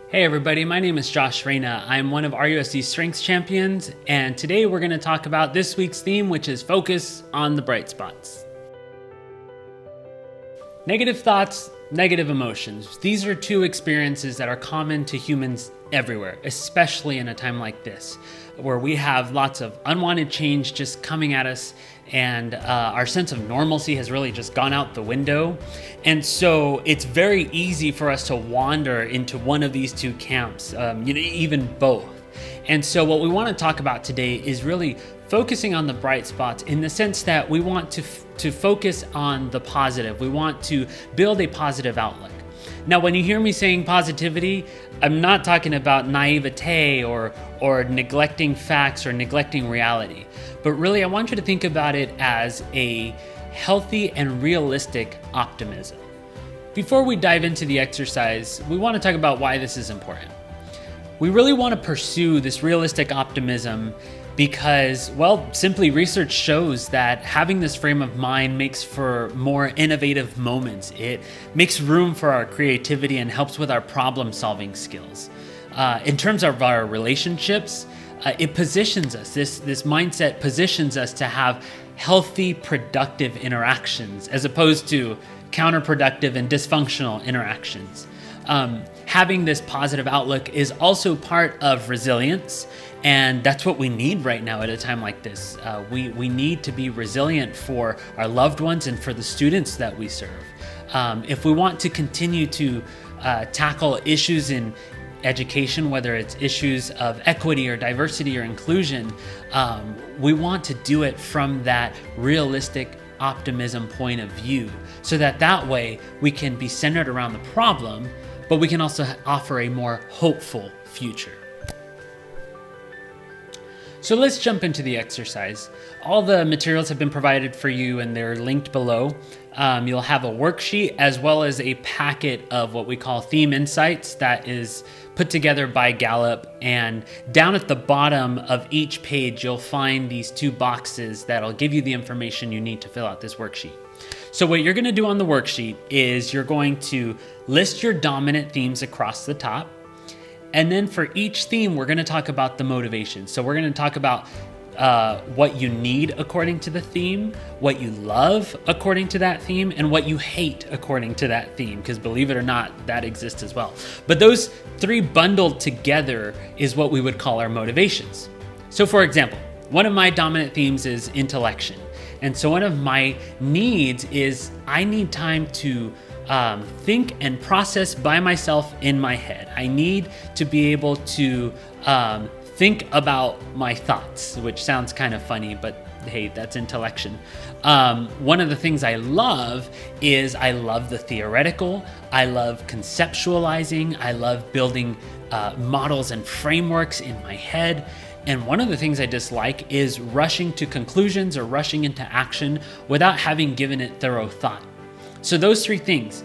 Hey everybody, my name is Josh Reyna. I'm one of RUSD's Strengths Champions, and today we're going to talk about this week's theme, which is focus on the bright spots. Negative thoughts, negative emotions. These are two experiences that are common to humans everywhere, especially in a time like this, where we have lots of unwanted change just coming at us, and our sense of normalcy has really just gone out the window. And so it's very easy for us to wander into one of these two camps, even both. And so what we want to talk about today is really focusing on the bright spots, in the sense that we want to focus on the positive. We want to build a positive outlook. Now, when you hear me saying positivity, I'm not talking about naivete or neglecting facts or neglecting reality, but really I want you to think about it as a healthy and realistic optimism. Before we dive into the exercise, we want to talk about why this is important. We really want to pursue this realistic optimism because, simply research shows that having this frame of mind makes for more innovative moments. It makes room for our creativity and helps with our problem-solving skills. In terms of our relationships, it positions us, this mindset positions us to have healthy, productive interactions as opposed to counterproductive and dysfunctional interactions. Having this positive outlook is also part of resilience, and that's what we need right now at a time like this. We need to be resilient for our loved ones and for the students that we serve. If we want to continue to tackle issues in education, whether it's issues of equity or diversity or inclusion, we want to do it from that realistic optimism point of view, so that way we can be centered around the problem, but we can also offer a more hopeful future. So let's jump into the exercise. All the materials have been provided for you and they're linked below. You'll have a worksheet as well as a packet of what we call theme insights that is put together by Gallup. And down at the bottom of each page, you'll find these two boxes that'll give you the information you need to fill out this worksheet. So what you're going to do on the worksheet is you're going to list your dominant themes across the top. And then for each theme, we're going to talk about the motivation. So we're going to talk about what you need according to the theme, what you love according to that theme, and what you hate according to that theme, because believe it or not, that exists as well. But those three bundled together is what we would call our motivations. So for example, one of my dominant themes is intellection. And so one of my needs is I need time to think and process by myself in my head. I need to be able to think about my thoughts, which sounds kind of funny, but hey, that's intellection. One of the things I love is I love the theoretical. I love conceptualizing. I love building models and frameworks in my head. And one of the things I dislike is rushing to conclusions or rushing into action without having given it thorough thought. So those three things,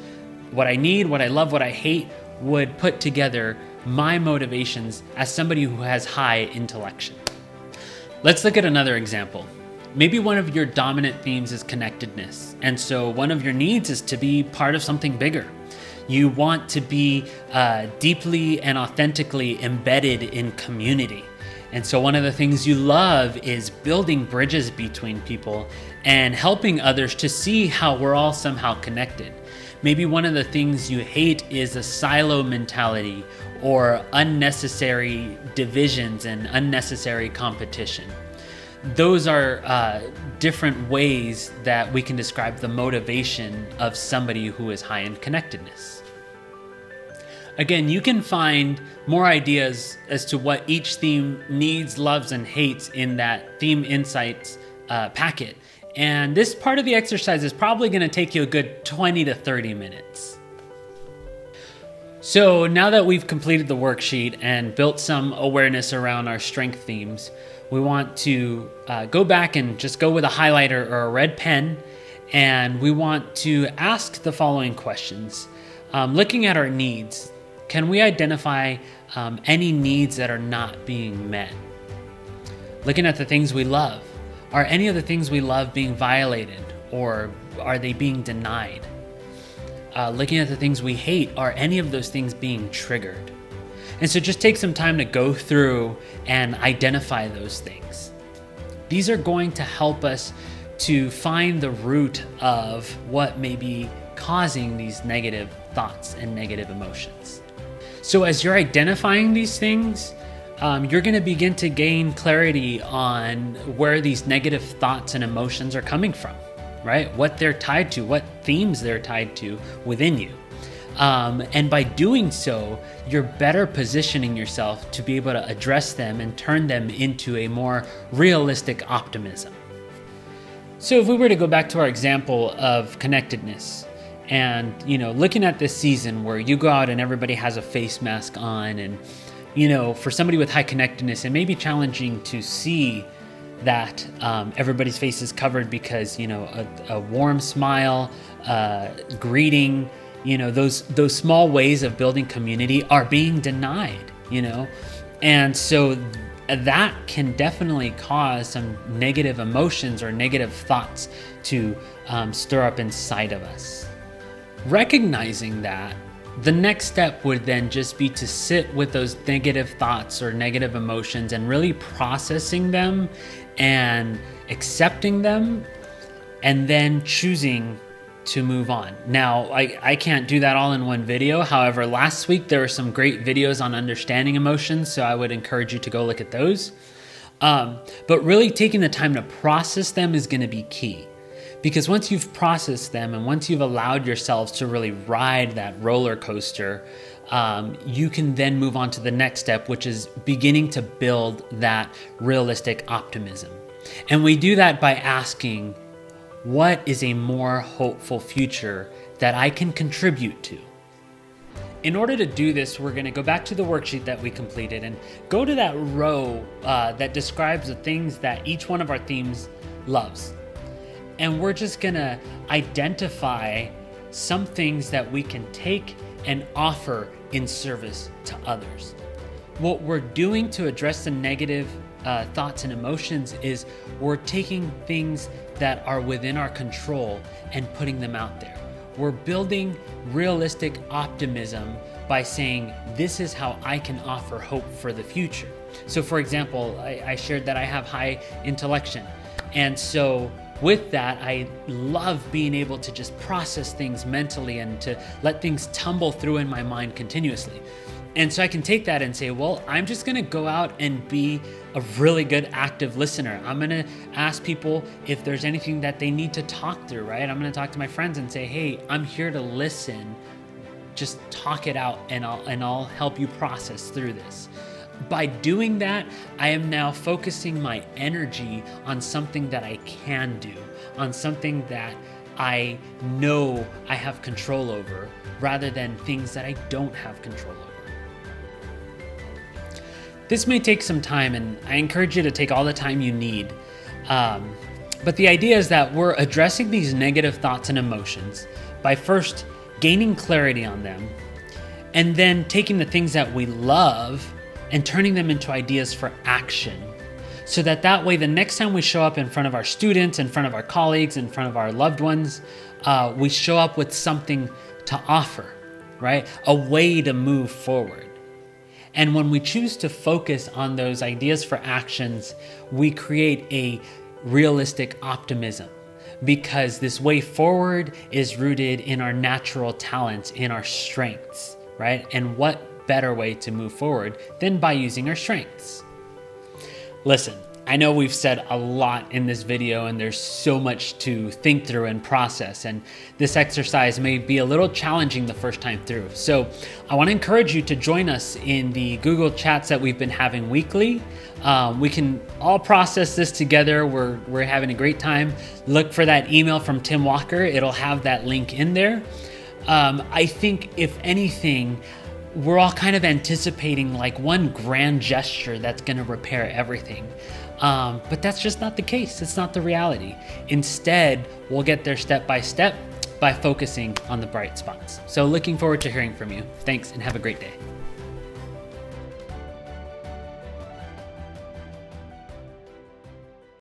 what I need, what I love, what I hate, would put together my motivations as somebody who has high intellection. Let's look at another example. Maybe one of your dominant themes is connectedness. And so one of your needs is to be part of something bigger. You want to be deeply and authentically embedded in community. And so one of the things you love is building bridges between people and helping others to see how we're all somehow connected. Maybe one of the things you hate is a silo mentality or unnecessary divisions and unnecessary competition. Those are different ways that we can describe the motivation of somebody who is high in connectedness. Again, you can find more ideas as to what each theme needs, loves, and hates in that Theme Insights packet. And this part of the exercise is probably going to take you a good 20 to 30 minutes. So now that we've completed the worksheet and built some awareness around our strength themes, we want to go back and just go with a highlighter or a red pen, and we want to ask the following questions. Looking at our needs, can we identify any needs that are not being met? Looking at the things we love, are any of the things we love being violated, or are they being denied? Looking at the things we hate, are any of those things being triggered? And so just take some time to go through and identify those things. These are going to help us to find the root of what may be causing these negative thoughts and negative emotions. So as you're identifying these things, you're going to begin to gain clarity on where these negative thoughts and emotions are coming from, right? What they're tied to, what themes they're tied to within you. And by doing so, you're better positioning yourself to be able to address them and turn them into a more realistic optimism. So if we were to go back to our example of connectedness, and, looking at this season where you go out and everybody has a face mask on, and, for somebody with high connectedness, it may be challenging to see that everybody's face is covered because, a warm smile, greeting, those small ways of building community are being denied, and so that can definitely cause some negative emotions or negative thoughts to stir up inside of us. Recognizing that, the next step would then just be to sit with those negative thoughts or negative emotions and really processing them and accepting them, and then choosing to move on. Now, I can't do that all in one video. However, last week there were some great videos on understanding emotions, so I would encourage you to go look at those. But really taking the time to process them is going to be key. Because once you've processed them and once you've allowed yourselves to really ride that roller coaster, you can then move on to the next step, which is beginning to build that realistic optimism. And we do that by asking, what is a more hopeful future that I can contribute to? In order to do this, we're going to go back to the worksheet that we completed and go to that row that describes the things that each one of our themes loves. And we're just gonna identify some things that we can take and offer in service to others. What we're doing to address the negative thoughts and emotions is we're taking things that are within our control and putting them out there. We're building realistic optimism by saying, this is how I can offer hope for the future. So for example, I shared that I have high intellection. And so with that, I love being able to just process things mentally and to let things tumble through in my mind continuously. And so I can take that and say, well, I'm just gonna go out and be a really good active listener. I'm gonna ask people if there's anything that they need to talk through, right? I'm gonna talk to my friends and say, hey, I'm here to listen. Just talk it out and I'll help you process through this. By doing that, I am now focusing my energy on something that I can do, on something that I know I have control over, rather than things that I don't have control over. This may take some time, and I encourage you to take all the time you need. But the idea is that we're addressing these negative thoughts and emotions by first gaining clarity on them, and then taking the things that we love and turning them into ideas for action, so that way the next time we show up in front of our students, in front of our colleagues, in front of our loved ones, we show up with something to offer, right? A way to move forward. And when we choose to focus on those ideas for actions, we create a realistic optimism, because this way forward is rooted in our natural talents, in our strengths, right? And what better way to move forward than by using our strengths? Listen, I know we've said a lot in this video and there's so much to think through and process, and this exercise may be a little challenging the first time through. So I want to encourage you to join us in the Google chats that we've been having weekly. We can all process this together. We're having a great time. Look for that email from Tim Walker. It'll have that link in there. I think if anything, we're all kind of anticipating like one grand gesture that's going to repair everything. But that's just not the case. It's not the reality. Instead, we'll get there step by step by focusing on the bright spots. So looking forward to hearing from you. Thanks and have a great day.